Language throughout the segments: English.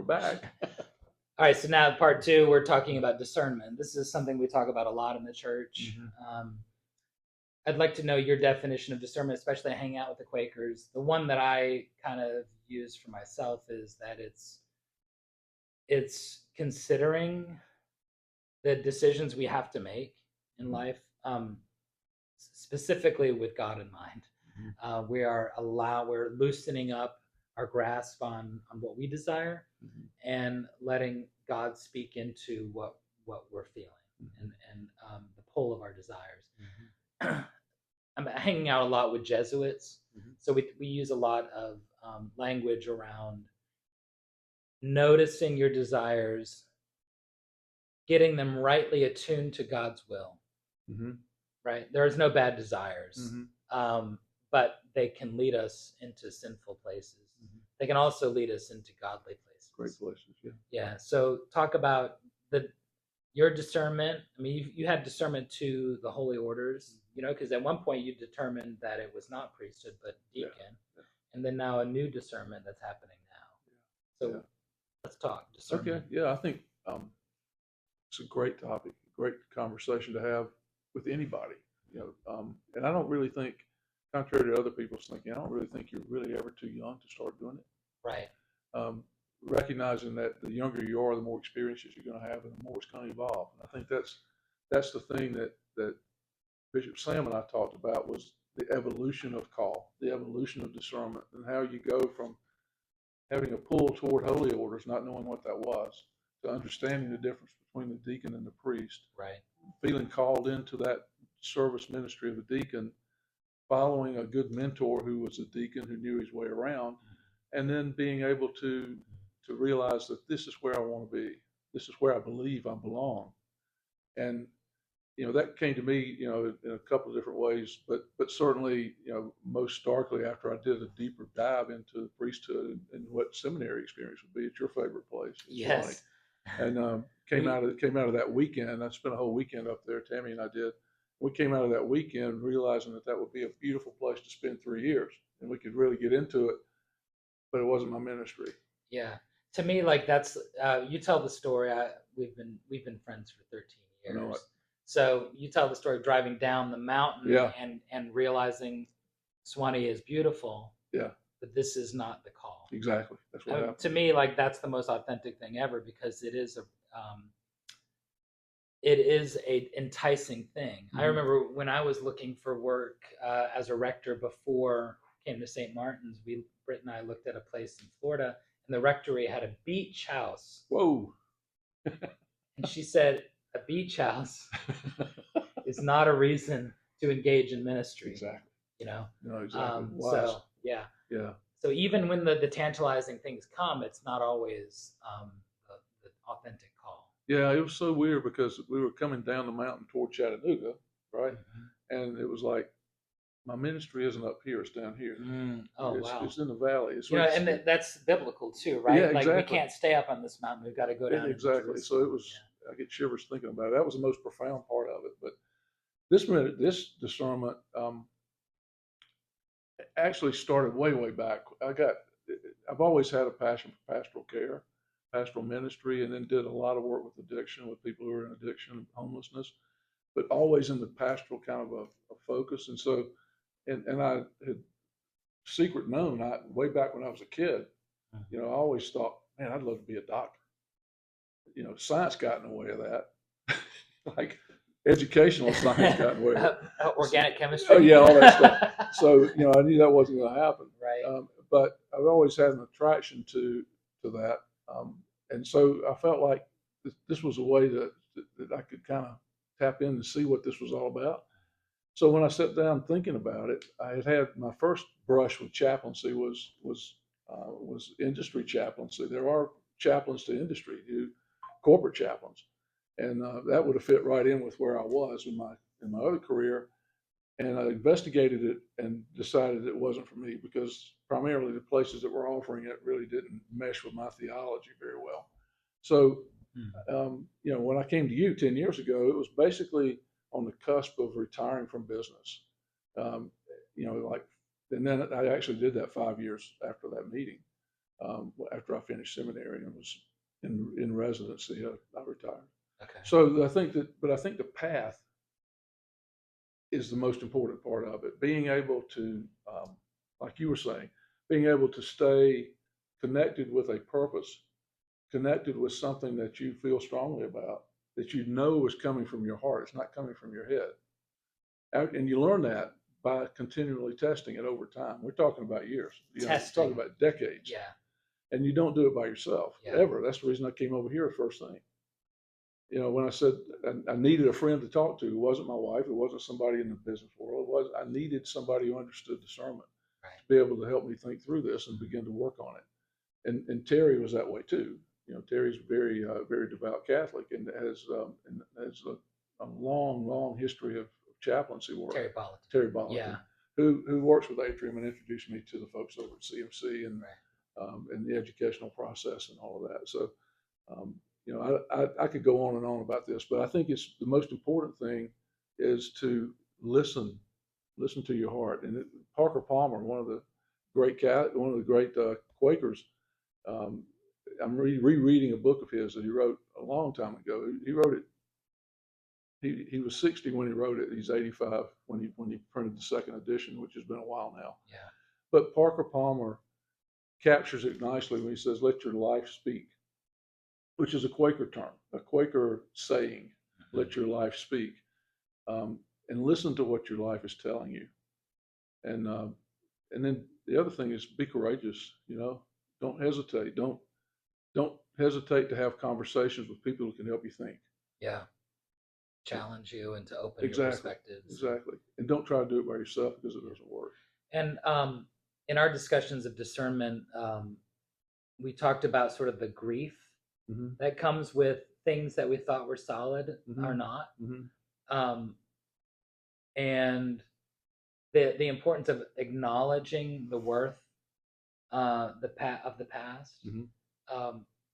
back. All right, so now part two, we're talking about discernment. This is something we talk about a lot in the church. I'd like to know your definition of discernment, especially hanging out with the Quakers. The one that I kind of use for myself is that it's considering the decisions we have to make in life, specifically with God in mind. We're loosening up our grasp on what we desire, and letting God speak into what we're feeling, and the pull of our desires. I'm hanging out a lot with Jesuits, so we use a lot of language around noticing your desires, getting them rightly attuned to God's will. Right? There's no bad desires, but they can lead us into sinful places. They can also lead us into godly places. Great places, yeah. Yeah. So talk about your discernment. I mean, you had discernment to the holy orders, because at one point you determined that it was not priesthood but deacon, and then now a new discernment that's happening now. So let's talk discernment. Okay. Yeah, I think it's a great topic, great conversation to have with anybody. And I don't really think, contrary to other people's thinking, I don't really think you're really ever too young to start doing it. Right. Recognizing that the younger you are, the more experiences you're going to have, and the more it's going to evolve. And I think that's the thing that Bishop Sam and I talked about, was the evolution of call, the evolution of discernment, and how you go from having a pull toward holy orders, not knowing what that was, to understanding the difference between the deacon and the priest. Right. Feeling called into that service ministry of a deacon, following a good mentor who was a deacon who knew his way around, and then being able to realize that this is where I want to be. This is where I believe I belong. And, that came to me, in a couple of different ways, but certainly, most starkly after I did a deeper dive into the priesthood and what seminary experience would be at your favorite place. Yes. And came out of that weekend. I spent a whole weekend up there, Tammy and I did. We came out of that weekend realizing that would be a beautiful place to spend 3 years, and we could really get into it, but it wasn't my ministry. Yeah. To me, like, that's you tell the story. We've been friends for 13 years. I know it. So you tell the story of driving down the mountain, and realizing Swanee is beautiful. Yeah. But this is not the call. Exactly. That's what happened. To me, like, that's the most authentic thing ever, because it is a enticing thing. I remember when I was looking for work as a rector before I came to St. Martin's, Britt and I looked at a place in Florida, and the rectory had a beach house. Whoa. And she said, a beach house is not a reason to engage in ministry. Exactly. No, exactly. So, yeah. So even when the tantalizing things come, it's not always the authentic call. Yeah, it was so weird because we were coming down the mountain toward Chattanooga, right? And it was like, my ministry isn't up here; it's down here. Wow! It's in the valley. And that's biblical too, right? Yeah, like, exactly. we can't stay up on this mountain; we've got to go down. Exactly. So it was. I get shivers thinking about it. That was the most profound part of it. But this discernment actually started way back. I've always had a passion for pastoral care, pastoral ministry, and then did a lot of work with addiction, with people who are in addiction and homelessness, but always in the pastoral kind of a focus. And so, and I had secret known, way back when I was a kid, I always thought, man, I'd love to be a doctor. Science got in the way of that. Like educational science got in the way of that. Organic chemistry. Oh yeah, all that stuff. So, I knew that wasn't going to happen. Right. But I've always had an attraction to that. And so I felt like this was a way that I could kind of tap in and see what this was all about. So when I sat down thinking about it, I had my first brush with chaplaincy was industry chaplaincy. There are chaplains to industry, corporate chaplains, and that would have fit right in with where I was in my other career. And I investigated it and decided it wasn't for me, because primarily the places that were offering it really didn't mesh with my theology very well. So, when I came to you 10 years ago, it was basically on the cusp of retiring from business. And then I actually did that 5 years after that meeting. after I finished seminary and was in residency. I retired. Okay. So I think the path is the most important part of it. Being able to, like you were saying, being able to stay connected with a purpose, connected with something that you feel strongly about, that you know is coming from your heart. It's not coming from your head. And you learn that by continually testing it over time. We're talking about years. We're Testing. talking about decades. Yeah. And you don't do it by yourself ever. That's the reason I came over here first thing. When I said I needed a friend to talk to, it wasn't my wife, it wasn't somebody in the business world. I needed somebody who understood discernment to be able to help me think through this and begin to work on it. And Terry was that way too. Terry's very very devout Catholic and has a long history of chaplaincy work. Terry Bolliton, yeah, who works with Atrium and introduced me to the folks over at CMC and the educational process and all of that. So. I could go on and on about this, but I think it's the most important thing is to listen to your heart. And Parker Palmer, one of the great Quakers, I'm rereading a book of his that he wrote a long time ago. He wrote it. He was 60 when he wrote it. He's 85 when he printed the second edition, which has been a while now. Yeah. But Parker Palmer captures it nicely when he says, "Let your life speak," which is a Quaker term, a Quaker saying, "Let your life speak," and listen to what your life is telling you. And then the other thing is be courageous. Don't hesitate. Don't hesitate to have conversations with people who can help you think. Yeah, challenge you and to open your perspectives. Exactly, and don't try to do it by yourself because it doesn't work. And in our discussions of discernment, we talked about sort of the grief that comes with things that we thought were solid are not, and the importance of acknowledging the worth of the past,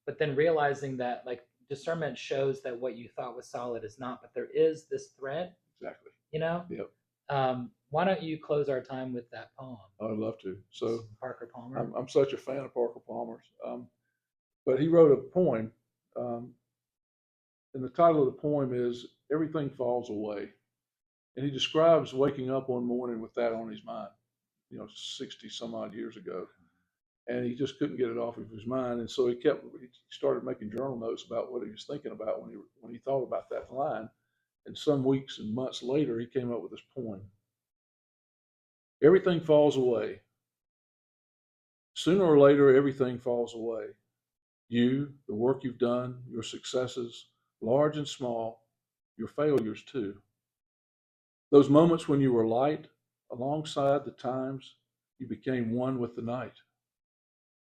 but then realizing that like discernment shows that what you thought was solid is not, but there is this thread. Exactly. Yep. Why don't you close our time with that poem? I'd love to. So Parker Palmer. I'm such a fan of Parker Palmer's, but he wrote a poem. And the title of the poem is "Everything Falls Away." And he describes waking up one morning with that on his mind, 60 some odd years ago. And he just couldn't get it off of his mind. And so he started making journal notes about what he was thinking about when he thought about that line. And some weeks and months later, he came up with this poem. Everything falls away. Sooner or later, everything falls away. You, the work you've done, your successes, large and small, your failures too. Those moments when you were light, alongside the times you became one with the night.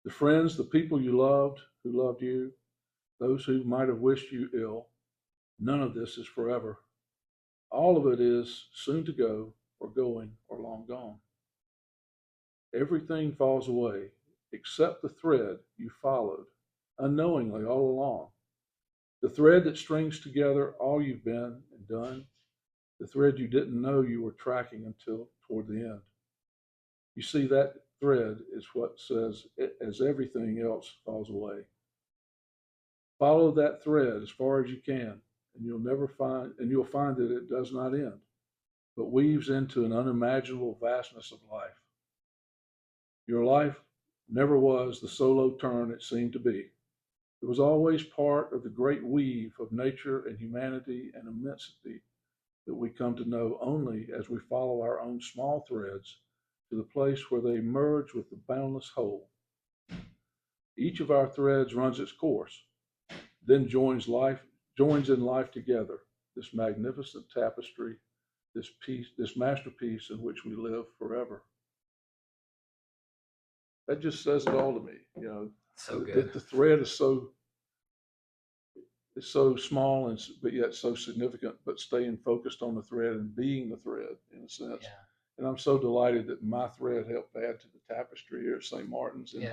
The friends, the people you loved, who loved you, those who might have wished you ill, none of this is forever. All of it is soon to go, or going, or long gone. Everything falls away, except the thread you followed, unknowingly all along. The thread that strings together all you've been and done, the thread you didn't know you were tracking until toward the end. You see, that thread is what says, as everything else falls away. Follow that thread as far as you can, and you'll find that it does not end, but weaves into an unimaginable vastness of life. Your life never was the solo turn it seemed to be. It was always part of the great weave of nature and humanity and immensity that we come to know only as we follow our own small threads to the place where they merge with the boundless whole. Each of our threads runs its course, then joins in life together, this magnificent tapestry, this masterpiece in which we live forever. That just says it all to me. So good. The thread is so small but yet so significant, but staying focused on the thread and being the thread in a sense. Yeah. And I'm so delighted that my thread helped add to the tapestry here at St. Martin's, and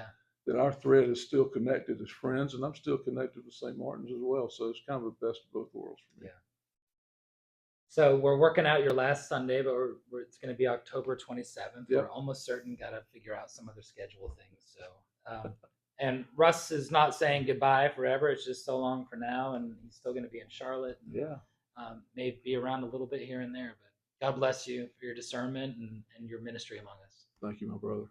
that our thread is still connected as friends, and I'm still connected with St. Martin's as well. So it's kind of the best of both worlds for me. Yeah. So we're working out your last Sunday, but it's going to be October 27th. Yep. We're almost certain. Got to figure out some other schedule things. So And Russ is not saying goodbye forever. It's just so long for now, and he's still going to be in Charlotte. Yeah. May be around a little bit here and there, but God bless you for your discernment and your ministry among us. Thank you, my brother.